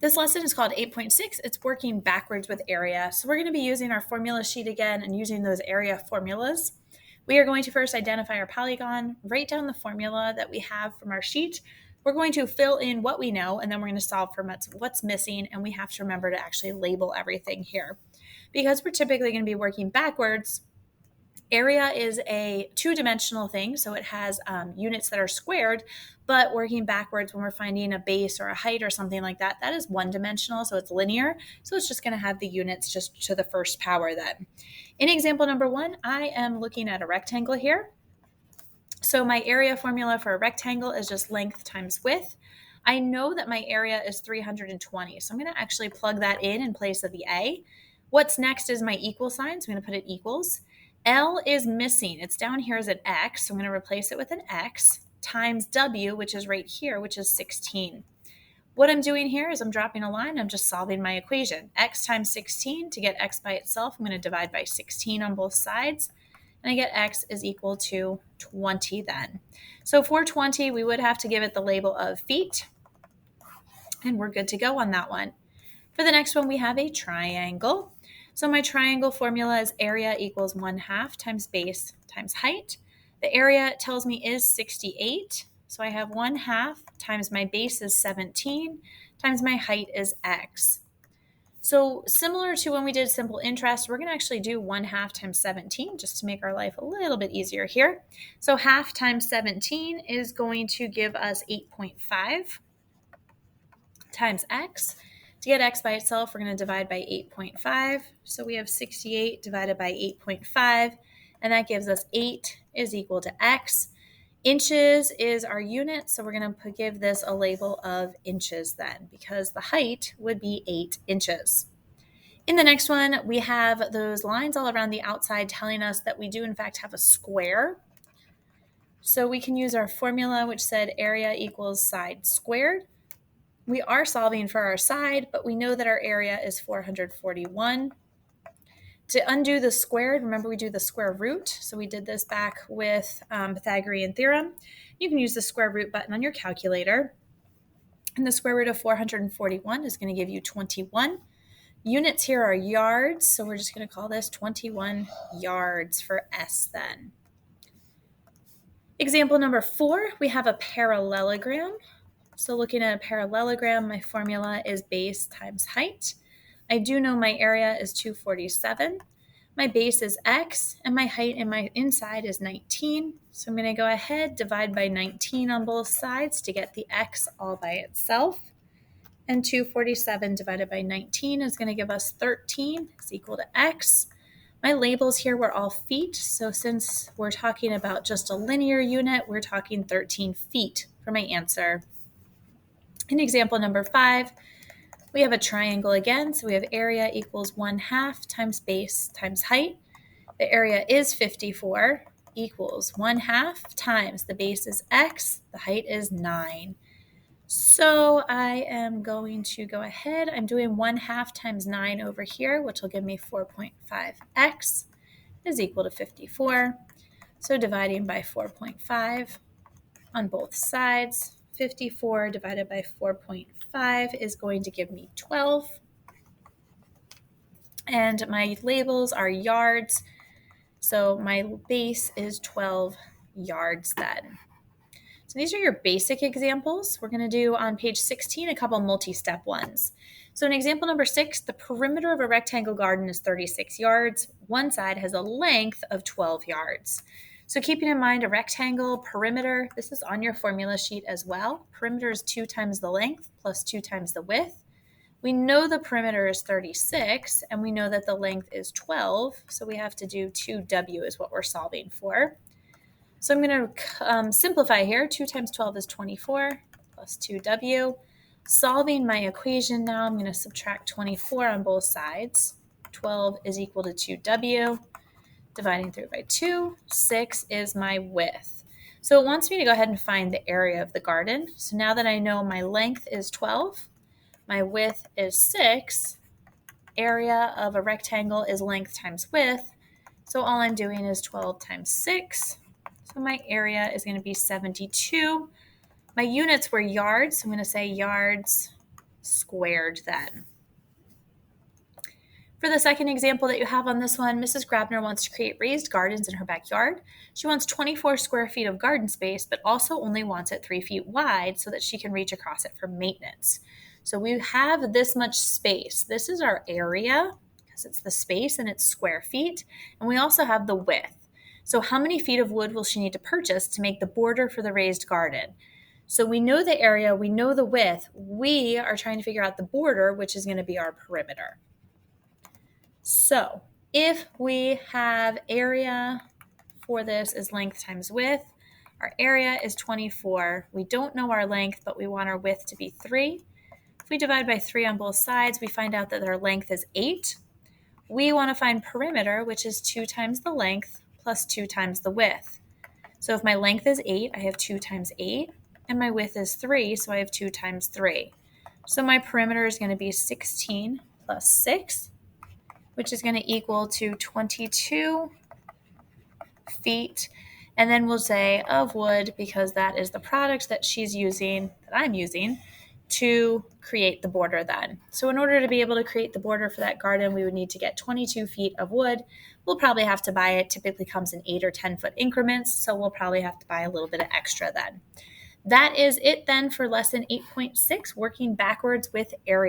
This lesson is called 8.6. It's working backwards with area. So we're going to be using our formula sheet again and using those area formulas. We are going to first identify our polygon, write down the formula that we have from our sheet. We're going to fill in what we know, and then we're going to solve for what's missing, and we have to remember to actually label everything here. Because we're typically going to be working backwards, area is a two-dimensional thing, so it has units that are squared, but working backwards when we're finding a base or a height or something like that, that is one-dimensional, so it's linear, so it's just going to have the units just to the first power then. In example number 1, I am looking at a rectangle here. So my area formula for a rectangle is just length times width. I know that my area is 320, so I'm going to actually plug that in place of the A. What's next is my equal sign, so I'm going to put it equals. L is missing. It's down here as an X, so I'm going to replace it with an X, times W, which is right here, which is 16. What I'm doing here is I'm dropping a line. I'm just solving my equation. X times 16, to get X by itself, I'm going to divide by 16 on both sides, and I get X is equal to 20 then. So for 20, we would have to give it the label of feet, and we're good to go on that one. For the next one, we have a triangle. So my triangle formula is area equals 1/2 times base times height. The area tells me is 68. So I have 1/2 times my base is 17 times my height is X. So similar to when we did simple interest, we're going to actually do 1/2 times 17 just to make our life a little bit easier here. So 1/2 times 17 is going to give us 8.5 times X. To get X by itself, we're going to divide by 8.5. So we have 68 divided by 8.5, and that gives us 8 is equal to X. Inches is our unit, so we're going to give this a label of inches then, because the height would be 8 inches. In the next one, we have those lines all around the outside telling us that we do in fact have a square. So we can use our formula, which said area equals side squared. We are solving for our side, but we know that our area is 441. To undo the squared, remember we do the square root. So we did this back with Pythagorean theorem. You can use the square root button on your calculator. And the square root of 441 is going to give you 21. Units here are yards, so we're just going to call this 21 yards for S then. Example number 4, we have a parallelogram. So looking at a parallelogram, my formula is base times height. I do know my area is 247. My base is X, and my height in my inside is 19. So I'm going to go ahead, divide by 19 on both sides to get the X all by itself. And 247 divided by 19 is going to give us 13 is equal to X. My labels here were all feet. So since we're talking about just a linear unit, we're talking 13 feet for my answer. In example number 5, we have a triangle again. So we have area equals 1/2 times base times height. The area is 54 equals 1/2 times the base is X. The height is 9. So I am going to go ahead. I'm doing 1/2 times 9 over here, which will give me 4.5x is equal to 54. So dividing by 4.5 on both sides, 54 divided by 4.5 is going to give me 12. And my labels are yards. So my base is 12 yards then. So these are your basic examples. We're going to do on page 16 a couple multi-step ones. So in example number 6, the perimeter of a rectangle garden is 36 yards. One side has a length of 12 yards. So keeping in mind a rectangle perimeter, this is on your formula sheet as well. Perimeter is 2 times the length plus 2 times the width. We know the perimeter is 36, and we know that the length is 12, so we have to do 2w is what we're solving for. So I'm going to simplify here. 2 times 12 is 24 plus 2w. Solving my equation now, I'm going to subtract 24 on both sides. 12 is equal to 2w. Dividing through by 2, 6 is my width. So it wants me to go ahead and find the area of the garden. So now that I know my length is 12, my width is 6, area of a rectangle is length times width. So all I'm doing is 12 times 6. So my area is going to be 72. My units were yards, so I'm going to say yards squared then. For the second example that you have on this one, Mrs. Grabner wants to create raised gardens in her backyard. She wants 24 square feet of garden space, but also only wants it 3 feet wide so that she can reach across it for maintenance. So we have this much space. This is our area because it's the space and it's square feet. And we also have the width. So how many feet of wood will she need to purchase to make the border for the raised garden? So we know the area, we know the width. We are trying to figure out the border, which is going to be our perimeter. So if we have area for this is length times width, our area is 24. We don't know our length, but we want our width to be 3. If we divide by 3 on both sides, we find out that our length is 8. We want to find perimeter, which is 2 times the length plus 2 times the width. So if my length is 8, I have 2 times 8, and my width is 3, so I have 2 times 3. So my perimeter is going to be 16 plus 6, which is going to equal to 22 feet. And then we'll say of wood, because that is the product that she's using, that I'm using, to create the border then. So in order to be able to create the border for that garden, we would need to get 22 feet of wood. We'll probably have to buy it. Typically comes in 8 or 10 foot increments, so we'll probably have to buy a little bit of extra then. That is it then for lesson 8.6, working backwards with area.